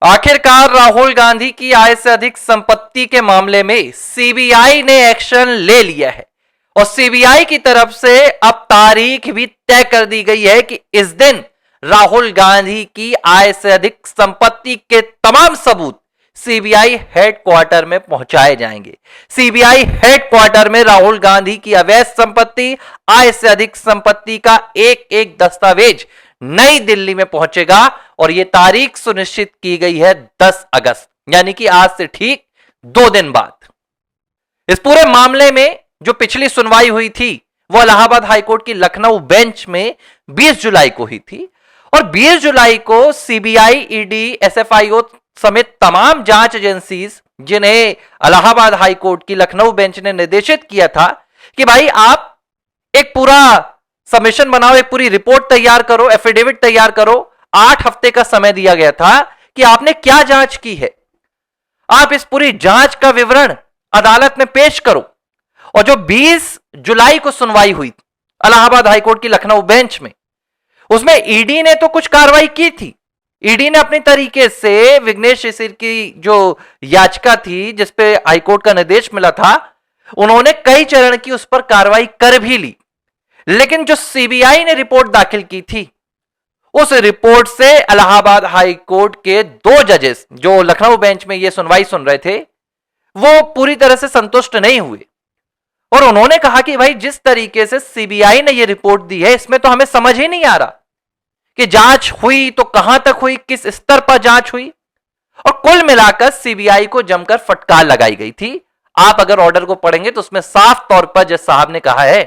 आखिरकार राहुल गांधी की आय से अधिक संपत्ति के मामले में सीबीआई ने एक्शन ले लिया है और सीबीआई की तरफ से अब तारीख भी तय कर दी गई है कि इस दिन राहुल गांधी की आय से अधिक संपत्ति के तमाम सबूत सीबीआई हेडक्वार्टर में पहुंचाए जाएंगे। सीबीआई हेडक्वार्टर में राहुल गांधी की अवैध संपत्ति, आय से अधिक संपत्ति का एक एक दस्तावेज नई दिल्ली में पहुंचेगा और यह तारीख सुनिश्चित की गई है 10 अगस्त, यानी कि आज से ठीक 2 दिन बाद। इस पूरे मामले में जो पिछली सुनवाई हुई थी वो इलाहाबाद हाईकोर्ट की लखनऊ बेंच में 20 जुलाई को हुई थी और 20 जुलाई को सीबीआई, ईडी, एसएफआईओ समेत तमाम जांच एजेंसीज जिन्हें इलाहाबाद हाईकोर्ट की लखनऊ बेंच ने निर्देशित किया था कि भाई आप एक पूरा सबमिशन बनाओ, एक पूरी रिपोर्ट तैयार करो, एफिडेविट तैयार करो। 8 हफ्ते का समय दिया गया था कि आपने क्या जांच की है, आप इस पूरी जांच का विवरण अदालत में पेश करो। और जो 20 जुलाई को सुनवाई हुई इलाहाबाद हाईकोर्ट की लखनऊ बेंच में, उसमें ईडी ने तो कुछ कार्रवाई की थी। ईडी ने अपने तरीके से विघ्नेश शिशिर की जो याचिका थी जिसपे हाईकोर्ट का निर्देश मिला था, उन्होंने कई चरण की उस पर कार्रवाई कर भी ली। लेकिन जो सीबीआई ने रिपोर्ट दाखिल की थी, उस रिपोर्ट से इलाहाबाद हाईकोर्ट के 2 जजेस जो लखनऊ बेंच में यह सुनवाई सुन रहे थे, वो पूरी तरह से संतुष्ट नहीं हुए और उन्होंने कहा कि भाई जिस तरीके से सीबीआई ने यह रिपोर्ट दी है, इसमें तो हमें समझ ही नहीं आ रहा कि जांच हुई तो कहां तक हुई, किस स्तर पर जांच हुई। और कुल मिलाकर सीबीआई को जमकर फटकार लगाई गई थी। आप अगर ऑर्डर को पढ़ेंगे तो उसमें साफ तौर पर जज साहब ने कहा है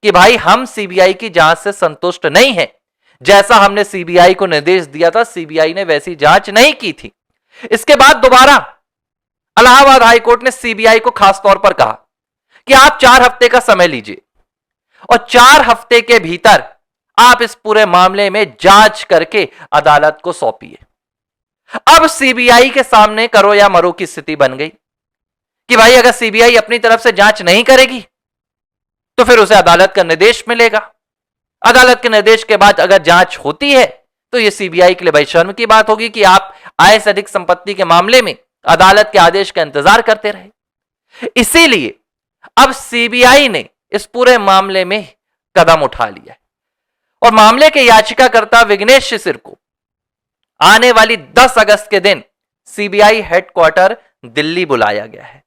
कि भाई हम सीबीआई की जांच से संतुष्ट नहीं हैं। जैसा हमने सीबीआई को निर्देश दिया था, सीबीआई ने वैसी जांच नहीं की थी। इसके बाद दोबारा इलाहाबाद हाईकोर्ट ने सीबीआई को खास तौर पर कहा कि आप 4 हफ्ते का समय लीजिए और 4 हफ्ते के भीतर आप इस पूरे मामले में जांच करके अदालत को सौंपिए। अब सीबीआई के सामने करो या मरो की स्थिति बन गई कि भाई अगर सीबीआई अपनी तरफ से जांच नहीं करेगी तो फिर उसे अदालत का निर्देश मिलेगा। अदालत के निर्देश के बाद अगर जांच होती है तो यह सीबीआई के लिए भाई शर्म की बात होगी कि आप आय से अधिक संपत्ति के मामले में अदालत के आदेश का इंतजार करते रहे। इसीलिए अब सीबीआई ने इस पूरे मामले में कदम उठा लिया है और मामले के याचिकाकर्ता विघ्नेश शिशिर को आने वाली 10 अगस्त के दिन सीबीआई हेडक्वार्टर दिल्ली बुलाया गया है।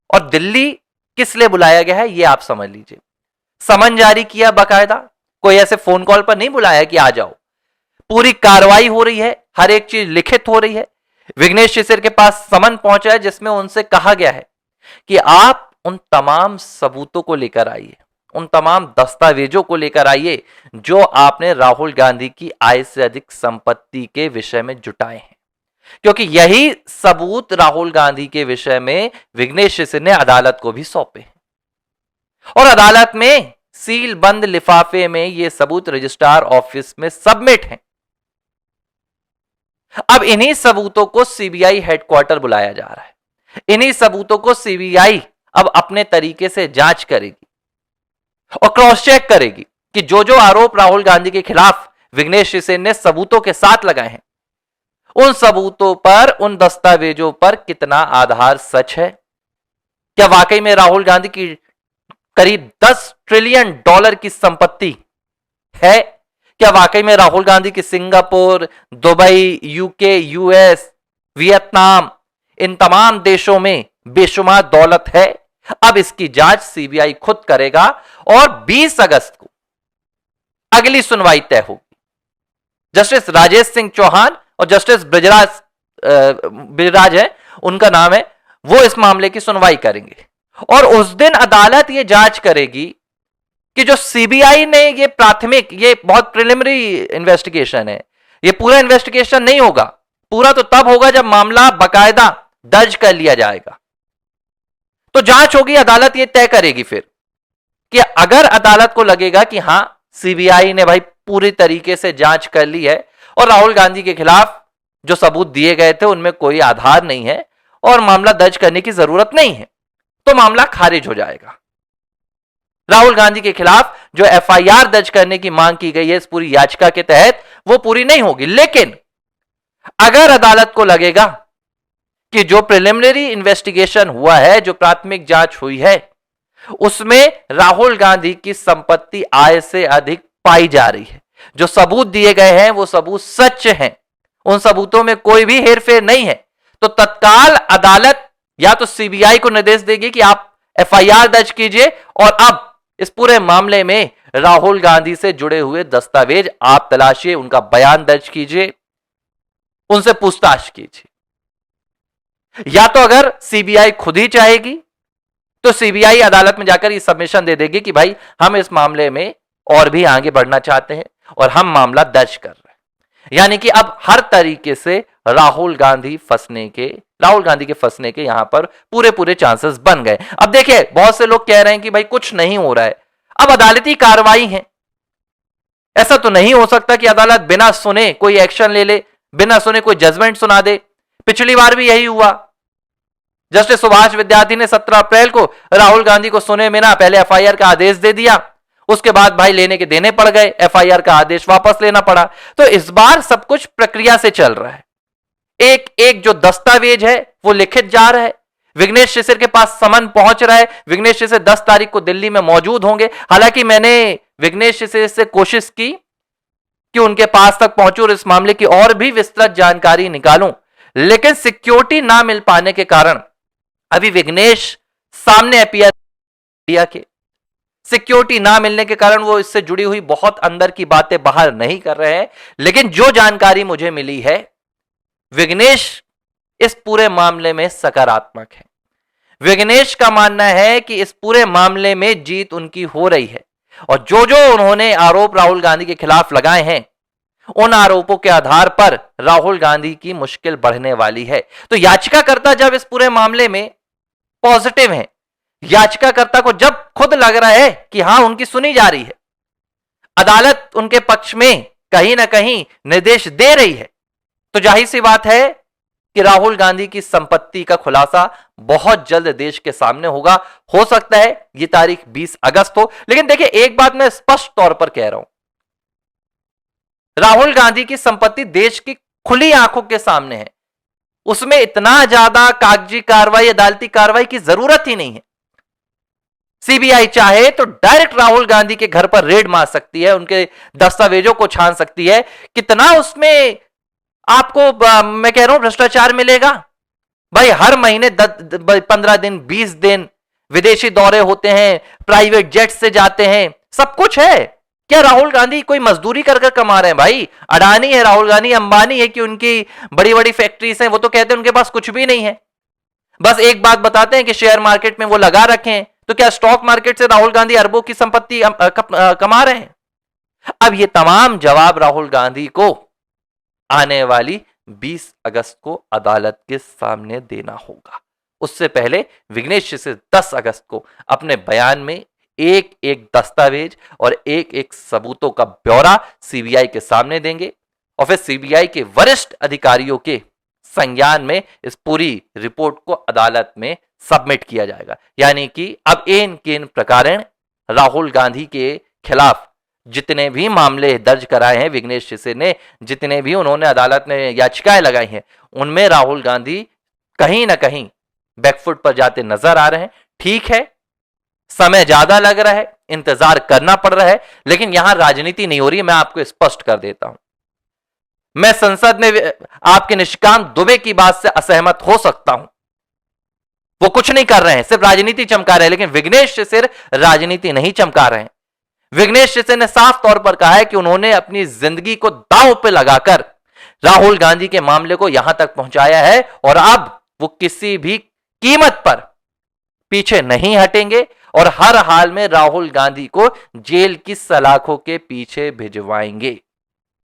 और दिल्ली किस लिए बुलाया गया है यह आप समझ लीजिए। समन जारी किया बाकायदा, कोई ऐसे फोन कॉल पर नहीं बुलाया कि आ जाओ। पूरी कार्रवाई हो रही है, हर एक चीज लिखित हो रही है। विघ्नेश शिशिर के पास समन पहुंचा है जिसमें उनसे कहा गया है कि आप उन तमाम सबूतों को लेकर आइए, उन तमाम दस्तावेजों को लेकर आइए जो आपने राहुल गांधी की आय से अधिक संपत्ति के विषय में जुटाए हैं, क्योंकि यही सबूत राहुल गांधी के विषय में विघ्नेश शिशिर ने अदालत को भी सौंपे और अदालत में सील बंद लिफाफे में ये सबूत रजिस्ट्रार ऑफिस में सबमिट हैं। अब इन्हीं सबूतों को सीबीआई हेडक्वार्टर बुलाया जा रहा है। इन्हीं सबूतों को सीबीआई अब अपने तरीके से जांच करेगी और क्रॉस चेक करेगी कि जो जो आरोप राहुल गांधी के खिलाफ विघ्नेश शिशिर ने सबूतों के साथ लगाए हैं, उन सबूतों पर, उन दस्तावेजों पर कितना आधार सच है। क्या वाकई में राहुल गांधी की करीब $10 ट्रिलियन की संपत्ति है? क्या वाकई में राहुल गांधी की Singapore, Dubai, UK, US, Vietnam, इन तमाम देशों में बेशुमार दौलत है? अब इसकी जांच सीबीआई खुद करेगा और 20 अगस्त को अगली सुनवाई तय होगी। जस्टिस राजेश सिंह चौहान और जस्टिस ब्रिजराज है, उनका नाम है, वो इस मामले की सुनवाई करेंगे और उस दिन अदालत ये जांच करेगी कि जो सीबीआई ने ये प्राथमिक, ये बहुत प्रिलिमिनरी इन्वेस्टिगेशन है, ये पूरा इन्वेस्टिगेशन नहीं होगा। पूरा तो तब होगा जब मामला बकायदा दर्ज कर लिया जाएगा। तो जांच होगी, अदालत ये तय करेगी फिर कि अगर अदालत को लगेगा कि हां सीबीआई ने भाई पूरी तरीके से जांच कर ली है और राहुल गांधी के खिलाफ जो सबूत दिए गए थे उनमें कोई आधार नहीं है और मामला दर्ज करने की जरूरत नहीं है, तो मामला खारिज हो जाएगा। राहुल गांधी के खिलाफ जो एफआईआर दर्ज करने की मांग की गई है इस पूरी याचिका के तहत, वो पूरी नहीं होगी। लेकिन अगर अदालत को लगेगा कि जो प्रिलिमिनरी इन्वेस्टिगेशन हुआ है, जो प्राथमिक जांच हुई है, उसमें राहुल गांधी की संपत्ति आय से अधिक पाई जा रही है, जो सबूत दिए गए हैं वो सबूत सच हैं, उन सबूतों में कोई भी हेरफेर नहीं है, तो तत्काल अदालत या तो सीबीआई को निर्देश देगी कि आप एफआईआर दर्ज कीजिए और अब इस पूरे मामले में राहुल गांधी से जुड़े हुए दस्तावेज आप तलाशिए, उनका बयान दर्ज कीजिए, उनसे पूछताछ कीजिए। या तो अगर सीबीआई खुद ही चाहेगी तो सीबीआई अदालत में जाकर ये सबमिशन दे देगी कि भाई हम इस मामले में और भी आगे बढ़ना चाहते हैं और हम मामला दर्ज कर रहे हैं। यानी कि अब हर तरीके से राहुल गांधी के फंसने के यहां पर पूरे चांसेस बन गए। अब देखिए, बहुत से लोग कह रहे हैं कि भाई कुछ नहीं हो रहा है, अब अदालती कार्रवाई है, ऐसा तो नहीं हो सकता कि अदालत बिना सुने कोई एक्शन ले ले, बिना सुने कोई जजमेंट सुना दे। पिछली बार भी यही हुआ, जस्टिस सुभाष विद्यार्थी ने 17 अप्रैल को राहुल गांधी को सुने बिना पहले एफआईआर का आदेश दे दिया, उसके बाद भाई लेने के देने पड़ गए, एफआईआर का आदेश वापस लेना पड़ा। तो इस बार सब कुछ प्रक्रिया से चल रहा है, एक एक जो दस्तावेज है वो लिखित जा रहा है, विघ्नेश शिशिर के पास समन पहुंच रहा है, विघ्नेश शिशिर 10 तारीख को दिल्ली में मौजूद होंगे। हालांकि मैंने विघ्नेश शिशिर से कोशिश की कि उनके पास तक पहुंचूं और इस मामले की और भी विस्तृत जानकारी निकालूं, लेकिन सिक्योरिटी ना मिल पाने के कारण अभी विघ्नेश सामने अपीयर किया के सिक्योरिटी ना मिलने के कारण वो इससे जुड़ी हुई बहुत अंदर की बातें बाहर नहीं कर रहे हैं। लेकिन जो जानकारी मुझे मिली है, विघ्नेश इस पूरे मामले में सकारात्मक है। विघ्नेश का मानना है कि इस पूरे मामले में जीत उनकी हो रही है और जो जो उन्होंने आरोप राहुल गांधी के खिलाफ लगाए हैं, उन आरोपों के आधार पर राहुल गांधी की मुश्किल बढ़ने वाली है। तो याचिकाकर्ता जब इस पूरे मामले में पॉजिटिव है, याचिकाकर्ता को जब खुद लग रहा है कि हां उनकी सुनी जा रही है, अदालत उनके पक्ष में कहीं ना कहीं निर्देश दे रही है, तो जाहिर सी बात है कि राहुल गांधी की संपत्ति का खुलासा बहुत जल्द देश के सामने होगा। हो सकता है यह तारीख 20 अगस्त हो, लेकिन देखिए एक बात मैं स्पष्ट तौर पर कह रहा हूं, राहुल गांधी की संपत्ति देश की खुली आंखों के सामने है, उसमें इतना ज्यादा कागजी कार्रवाई, अदालती कार्रवाई की जरूरत ही नहीं है। सीबीआई चाहे तो डायरेक्ट राहुल गांधी के घर पर रेड मार सकती है, उनके दस्तावेजों को छान सकती है। कितना उसमें आपको मैं कह रहा हूं भ्रष्टाचार मिलेगा भाई। हर महीने 15 दिन 20 दिन विदेशी दौरे होते हैं, प्राइवेट जेट से जाते हैं, सब कुछ है। क्या राहुल गांधी कोई मजदूरी कर कर कमा रहे हैं? भाई अडानी है राहुल गांधी, अंबानी है कि उनकी बड़ी बड़ी फैक्ट्रीज हैं, वो तो कहते हैं उनके पास कुछ भी नहीं है, बस एक बात बताते हैं कि शेयर मार्केट में वो लगा रखे हैं। तो क्या स्टॉक मार्केट से राहुल गांधी अरबों की संपत्ति कमा रहे हैं? अब ये तमाम जवाब राहुल गांधी को आने वाली 20 अगस्त को अदालत के सामने देना होगा। उससे पहले विघ्नेश से 10 अगस्त को अपने बयान में एक एक दस्तावेज और एक एक सबूतों का ब्यौरा सीबीआई के सामने देंगे और फिर सीबीआई के वरिष्ठ अधिकारियों के संज्ञान में इस पूरी रिपोर्ट को अदालत में सबमिट किया जाएगा। यानी कि अब इन किन प्रकारेण राहुल गांधी के खिलाफ जितने भी मामले दर्ज कराए हैं विघ्नेश शिशिर ने, जितने भी उन्होंने अदालत में याचिकाएं लगाई हैं, उनमें राहुल गांधी कहीं ना कहीं बैकफुट पर जाते नजर आ रहे हैं। ठीक है, समय ज्यादा लग रहा है, इंतजार करना पड़ रहा है, लेकिन यहां राजनीति नहीं हो रही है। मैं आपको स्पष्ट कर देता हूं, मैं संसद में आपके निशिकांत दुबे की बात से असहमत हो सकता हूं, वो कुछ नहीं कर रहे हैं, सिर्फ राजनीति चमका रहे हैं, लेकिन विघ्नेश शिशिर राजनीति नहीं चमका रहे हैं। विघ्नेश शिशिर ने साफ तौर पर कहा है कि उन्होंने अपनी जिंदगी को दांव पे लगाकर राहुल गांधी के मामले को यहां तक पहुंचाया है और अब वो किसी भी कीमत पर पीछे नहीं हटेंगे और हर हाल में राहुल गांधी को जेल की सलाखों के पीछे भिजवाएंगे।